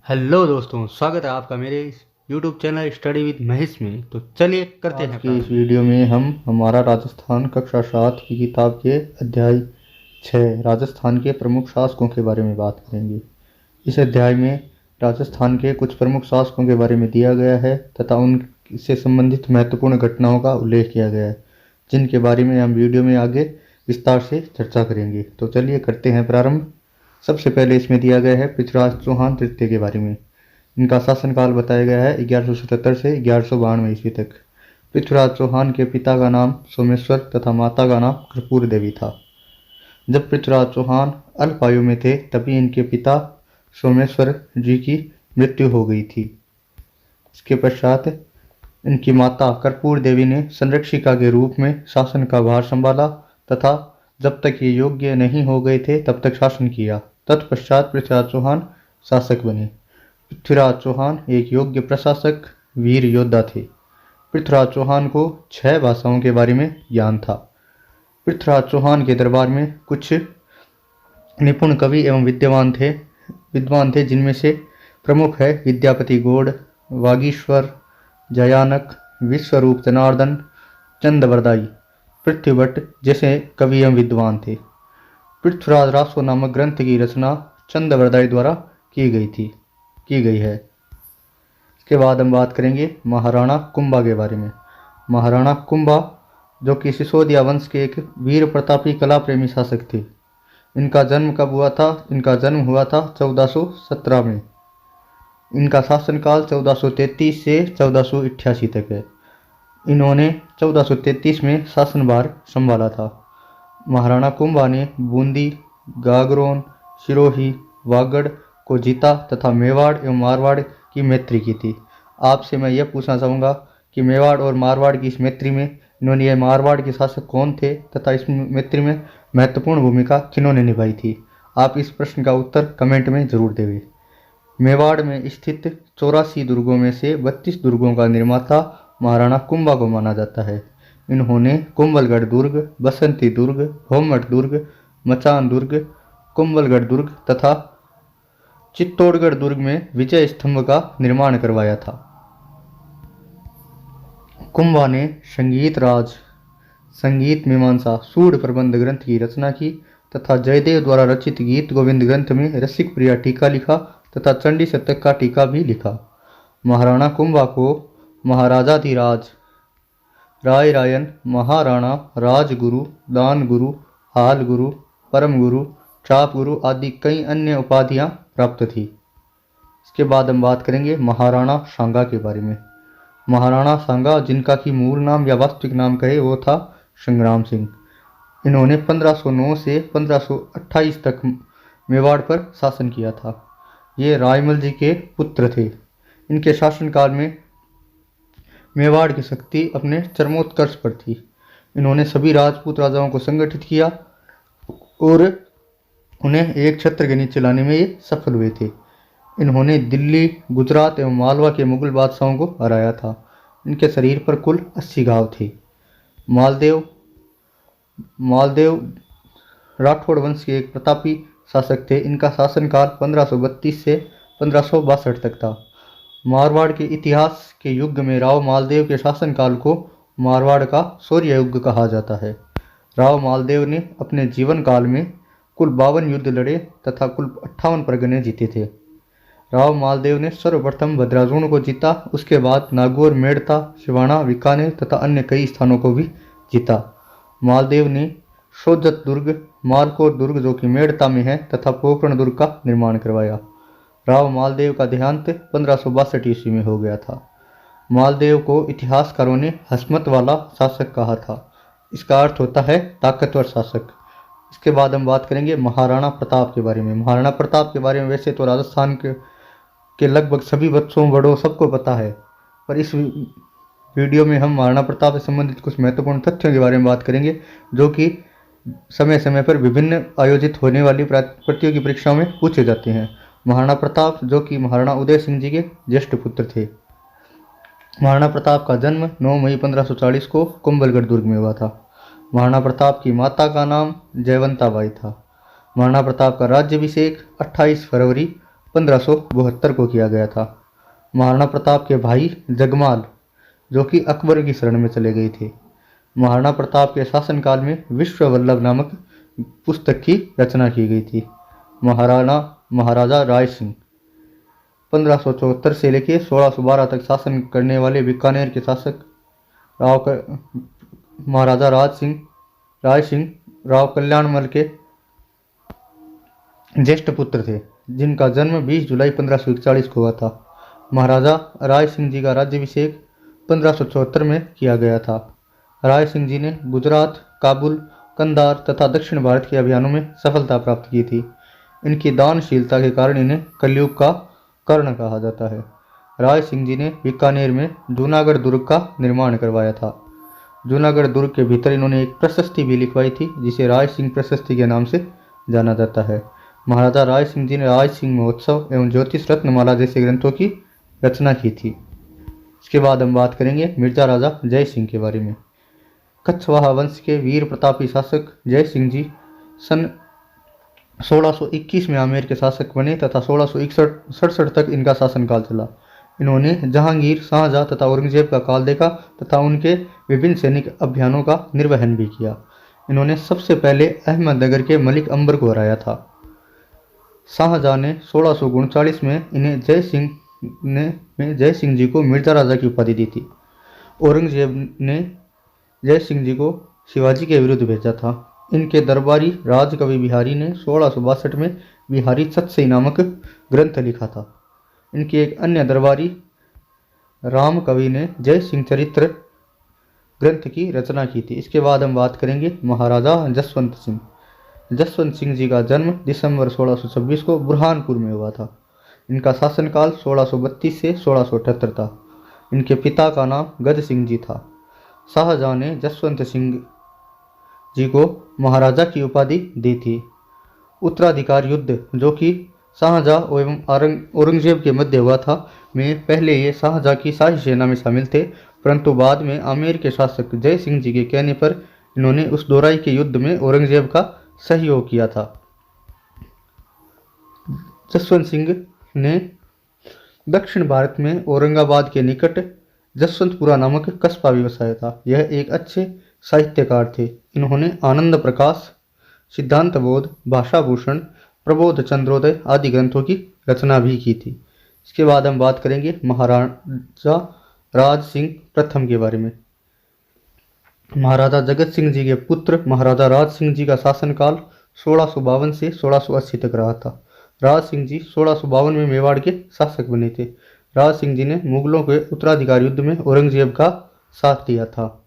Hello दोस्तों, स्वागत है आपका मेरे YouTube channel study with Mahesh में। तो चलिए करते हैं आज की इस प्रारंभ। वीडियो में हम हमारा राजस्थान कक्षा 7 की किताब के अध्याय 6 राजस्थान के प्रमुख शासकों के बारे में बात करेंगे। इस अध्याय में राजस्थान के कुछ प्रमुख शासकों के बारे में दिया गया है तथा उनसे संबंधित महत्वपूर्ण घटनाओं का उल्लेख किया गया है, जिनके बारे में हम वीडियो में आगे विस्तार से चर्चा करेंगे। तो चलिए करते हैं प्रारंभ। सबसे पहले इसमें दिया गया है पृथ्वीराज चौहान तृतीय के बारे में। इनका शासनकाल बताया गया है 1177 से 1192 ईस्वी तक। पृथ्वीराज चौहान के पिता का नाम सोमेश्वर तथा माता का नाम कर्पूर देवी था। जब पृथ्वीराज चौहान अल्प आयु में थे तभी इनके पिता सोमेश्वर जी की मृत्यु हो गई थी। इसके पश्चात इनकी माता कर्पूर देवी ने संरक्षिका के रूप में शासन का भार संभाला तथा जब तक ये योग्य नहीं हो गए थे तब तक शासन किया। तत्पश्चात पृथ्वीराज चौहान शासक बने। पृथ्वीराज चौहान एक योग्य प्रशासक, वीर योद्धा थे। पृथ्वीराज चौहान को 6 भाषाओं के बारे में ज्ञान था। पृथ्वीराज चौहान के दरबार में कुछ निपुण कवि एवं विद्वान थे, जिनमें से प्रमुख है विद्यापति गौड़, वागीश्वर, जयानक, विश्वरूप जनार्दन, चंदवरदाई, पृथ्वीभट्ट जैसे कवि एवं विद्वान थे। पृथ्वीराज रासो नामक ग्रंथ की रचना चंदवरदाई द्वारा की गई है। इसके बाद हम बात करेंगे महाराणा कुंभा के बारे में। महाराणा कुंभा जो कि सिसोदिया वंश के एक वीर प्रतापी कला प्रेमी शासक थे। इनका जन्म कब हुआ था? इनका जन्म हुआ था 1417 में। इनका शासनकाल 1433 से 1488 तक है। इन्होंने 1433 में शासनभार संभाला था। महाराणा कुंभा ने बूंदी, गागरोन, सिरोही, वागड़ को जीता तथा मेवाड़ एवं मारवाड़ की मैत्री की थी। आपसे मैं यह पूछना चाहूँगा कि मेवाड़ और मारवाड़ की इस मैत्री में इन्होंने यह मारवाड़ के शासक कौन थे तथा इस मैत्री में महत्वपूर्ण भूमिका किन्होंने निभाई थी? आप इस प्रश्न का उत्तर कमेंट में जरूर देवें। मेवाड़ में स्थित 84 दुर्गों में से 32 दुर्गों का निर्माता महाराणा कुंभा को माना जाता है। इन्होंने कुंभलगढ़ दुर्ग, बसंती दुर्ग, भौमट दुर्ग, मचान दुर्ग, कुंभलगढ़ दुर्ग तथा चित्तौड़गढ़ दुर्ग में विजय स्तंभ का निर्माण करवाया था। कुंभा ने संगीत राज, संगीत मीमांसा, सूड प्रबंध ग्रंथ की रचना की तथा जयदेव द्वारा रचित गीत गोविंद ग्रंथ में रसिक प्रिया टीका लिखा तथा चंडी शतक का टीका भी लिखा। महाराणा कुंभा को महाराजाधिराज, राय रायन, महाराणा, राजगुरु, दान गुरु, हाल गुरु, परम गुरु, चाप गुरु आदि कई अन्य उपाधियां प्राप्त थी। इसके बाद हम बात करेंगे महाराणा सांगा के बारे में। महाराणा सांगा, जिनका कि मूल नाम या वास्तविक नाम कहे वो था संग्राम सिंह। इन्होंने 1509 से 1528 तक मेवाड़ पर शासन किया था। ये रायमल जी के पुत्र थे। इनके शासनकाल में मेवाड़ की शक्ति अपने चरमोत्कर्ष पर थी। इन्होंने सभी राजपूत राजाओं को संगठित किया और उन्हें एक छत्र के नीचे लाने में ये सफल हुए थे। इन्होंने दिल्ली, गुजरात एवं मालवा के मुगल बादशाहों को हराया था। इनके शरीर पर कुल 80 घाव थे। मालदेव मालदेव राठौड़ वंश के एक प्रतापी शासक थे। इनका शासनकाल 1532 से 1562 तक था। मारवाड़ के इतिहास के युग में राव मालदेव के शासनकाल को मारवाड़ का शौर्य युग कहा जाता है। राव मालदेव ने अपने जीवन काल में कुल 52 युद्ध लड़े तथा कुल 58 परगने जीते थे। राव मालदेव ने सर्वप्रथम भद्राजुण को जीता, उसके बाद नागौर, मेड़ता, सिवाना, बीकानेर तथा अन्य कई स्थानों को भी जीता। मालदेव ने सोजत दुर्ग, मालकोट दुर्ग जो कि मेड़ता में है तथा पोकरण दुर्ग का निर्माण करवाया। राव मालदेव का देहांत 1562 ईस्वी में हो गया था। मालदेव को इतिहासकारों ने हस्मत वाला शासक कहा था। इसका अर्थ होता है ताकतवर शासक। इसके बाद हम बात करेंगे महाराणा प्रताप के बारे में। महाराणा प्रताप के बारे में वैसे तो राजस्थान के लगभग सभी बच्चों बड़ों सबको पता है, पर इस वीडियो में हम महाराणा प्रताप से संबंधित कुछ महत्वपूर्ण तथ्यों के बारे में बात करेंगे, जो कि समय समय पर विभिन्न आयोजित होने वाली प्रतियोगी परीक्षाओं में पूछे जाते हैं। महाराणा प्रताप जो कि महाराणा उदय सिंह जी के ज्येष्ठ पुत्र थे। महाराणा प्रताप का जन्म 9 मई 1540 को कुंभलगढ़ दुर्ग में हुआ था। महाराणा प्रताप की माता का नाम जयवंताबाई था। महाराणा प्रताप का राज्याभिषेक 28 फरवरी 1572 को किया गया था। महाराणा प्रताप के भाई जगमाल, जो कि अकबर की शरण में चले गए थे, महाराणा प्रताप के शासनकाल में विश्व वल्लभ नामक पुस्तक की रचना की गई थी। महाराजा राय सिंह 1574 से लेकर 1612 तक शासन करने वाले बीकानेर के शासक महाराजा राय सिंह राव कल्याणमल के ज्येष्ठ पुत्र थे, जिनका जन्म 20 जुलाई 1541 को हुआ था। महाराजा राय सिंह जी का राज्याभिषेक 1574 में किया गया था। राय सिंह जी ने गुजरात, काबुल, कंधार तथा दक्षिण भारत के अभियानों में सफलता प्राप्त की थी। इनकी दानशीलता के कारण इन्हें कलयुग का कर्ण कहा जाता है। राय सिंह जी ने बीकानेर में जूनागढ़ दुर्ग का निर्माण करवाया था। जूनागढ़ दुर्ग के भीतर इन्होंने एक प्रशस्ति भी लिखवाई थी, जिसे राय सिंह प्रशस्ति के नाम से जाना जाता है। महाराजा राय सिंह जी ने राय सिंह महोत्सव एवं ज्योतिष रत्नमाला जैसे ग्रंथों की रचना की थी। इसके बाद हम बात करेंगे मिर्जा राजा जय सिंह के बारे में। कछवाहा वंश के वीर प्रतापी शासक जय सिंह जी सन 1621 में आमेर के शासक बने तथा 1667 तक इनका शासनकाल चला। इन्होंने जहांगीर, शाहजहां तथा औरंगजेब का काल देखा तथा उनके विभिन्न सैनिक अभियानों का निर्वहन भी किया। इन्होंने सबसे पहले अहमदनगर के मलिक अंबर को हराया था। शाहजहां ने 1639 में इन्हें जय सिंह जी को मिर्जा राजा की उपाधि दी थी। औरंगजेब ने जय सिंह जी को शिवाजी के विरुद्ध भेजा था। इनके दरबारी राजकवि बिहारी ने 1662 में बिहारी सतसई नामक ग्रंथ लिखा था। इनके एक अन्य दरबारी राम कवि ने जय सिंह चरित्र ग्रंथ की रचना की थी। इसके बाद हम बात करेंगे महाराजा जसवंत सिंह। जसवंत सिंह जी का जन्म दिसंबर 1626 को बुरहानपुर में हुआ था। इनका शासनकाल 1632 से 1678 था। इनके पिता का नाम गद सिंह जी था। शाहजहां ने जसवंत सिंह जी को महाराजा की उपाधि दी थी। उत्तराधिकार युद्ध, जो कि शाहजहां एवं औरंगजेब के मध्य हुआ था, में पहले ये शाहजहां की शाही सेना में शामिल थे, परंतु बाद में आमेर के शासक जय सिंह जी के कहने पर इन्होंने उस दोराई के युद्ध में औरंगजेब का सहयोग किया था। जसवंत सिंह ने दक्षिण भारत में औरंगाबाद के निकट जसवंतपुरा नामक कस्बा भी बसाया था। यह एक अच्छे साहित्यकार थे। इन्होंने आनंद प्रकाश, सिद्धांत बोध, भाषा भूषण, प्रबोध चंद्रोदय आदि ग्रंथों की रचना भी की थी। इसके बाद हम बात करेंगे महाराजा राज सिंह प्रथम के बारे में। महाराजा जगत सिंह जी के पुत्र महाराजा राज सिंह जी का शासनकाल 1652 से 1680 तक रहा था। राज सिंह जी 1652 में मेवाड़ के शासक बने थे। राज सिंह जी ने मुगलों के उत्तराधिकार युद्ध में औरंगजेब का साथ दिया था।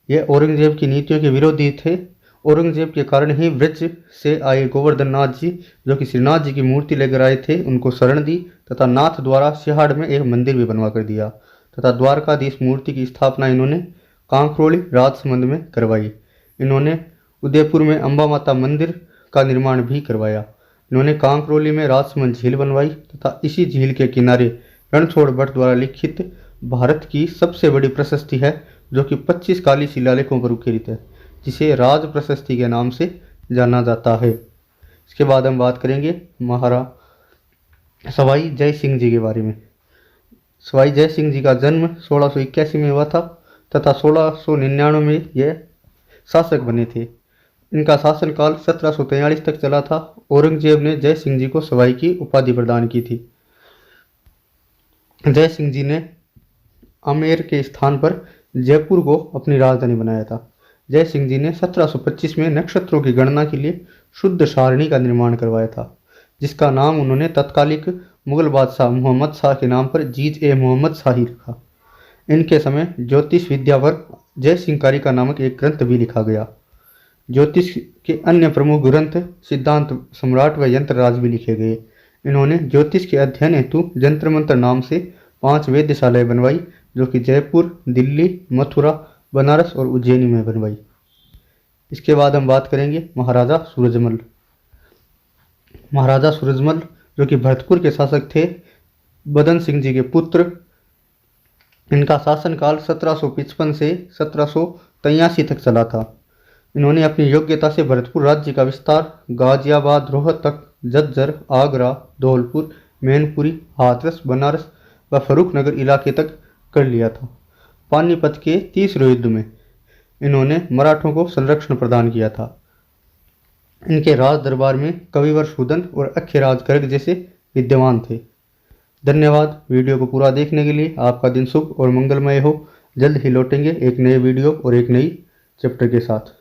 ये औरंगजेब की नीतियों के विरोधी थे। औरंगजेब के कारण ही ब्रज से आए गोवर्धन नाथ जी, जो कि श्रीनाथ जी की मूर्ति लेकर आए थे, उनको शरण दी तथा नाथ द्वारा सिहाड़ में एक मंदिर भी बनवा कर दिया तथा द्वारकाधीश मूर्ति की स्थापना इन्होंने कांकरोली राजसमंद में करवाई। इन्होंने उदयपुर में अम्बा माता मंदिर का निर्माण भी करवाया। इन्होंने कांकरोली में राजसमंद झील बनवाई तथा इसी झील के किनारे रणछोड़ भट्ट द्वारा लिखित भारत की सबसे बड़ी प्रशस्ति है, जो कि 25 काली शिलालेखों पर उकेरित है, जिसे राज प्रशस्ति के नाम से जाना जाता है। इसके बाद हम बात करेंगे महाराजा सवाई जय सिंह जी के बारे में। सवाई जय सिंह जी का जन्म 1681 में हुआ था तथा 1699 में यह शासक बने थे। इनका शासनकाल 1743 तक चला था। औरंगजेब ने जय सिंह जी को सवाई की उपाधि प्रदान की थी। जय सिंह जी ने आमेर के स्थान पर जयपुर को अपनी राजधानी बनाया था। जय सिंह जी ने 1725 में नक्षत्रों की गणना के लिए शुद्ध सारणी का निर्माण करवाया था, जिसका नाम उन्होंने तत्कालिक मुगल बादशाह मोहम्मद शाह के नाम पर जीज ए मोहम्मद शाही रखा। इनके समय ज्योतिष विद्या पर जय सिंह कारिका नामक एक ग्रंथ भी लिखा गया। ज्योतिष के अन्य प्रमुख ग्रंथ सिद्धांत सम्राट व यंत्रराज भी लिखे गए। इन्होंने ज्योतिष के अध्ययन हेतु जंतर मंत्र नाम से 5 वेधशालाएं बनवाई, जो कि जयपुर, दिल्ली, मथुरा, बनारस और उज्जैनी में बनवाई। इसके बाद हम बात करेंगे महाराजा सूरजमल। महाराजा सूरजमल, जो कि भरतपुर के शासक थे, बदन सिंह जी के पुत्र। इनका शासनकाल 1755 से 1783 तक चला था। इन्होंने अपनी योग्यता से भरतपुर राज्य का विस्तार गाजियाबाद, रोहतक, झज्जर, आगरा, धौलपुर, मैनपुरी, हाथरस, बनारस व फर्रुखनगर इलाके तक कर लिया था। पानीपत के तीसरे युद्ध में इन्होंने मराठों को संरक्षण प्रदान किया था। इनके राज दरबार में कविवर सूदन और अख्यराज गर्ग जैसे विद्वान थे। धन्यवाद वीडियो को पूरा देखने के लिए। आपका दिन शुभ और मंगलमय हो। जल्द ही लौटेंगे एक नए वीडियो और एक नई चैप्टर के साथ।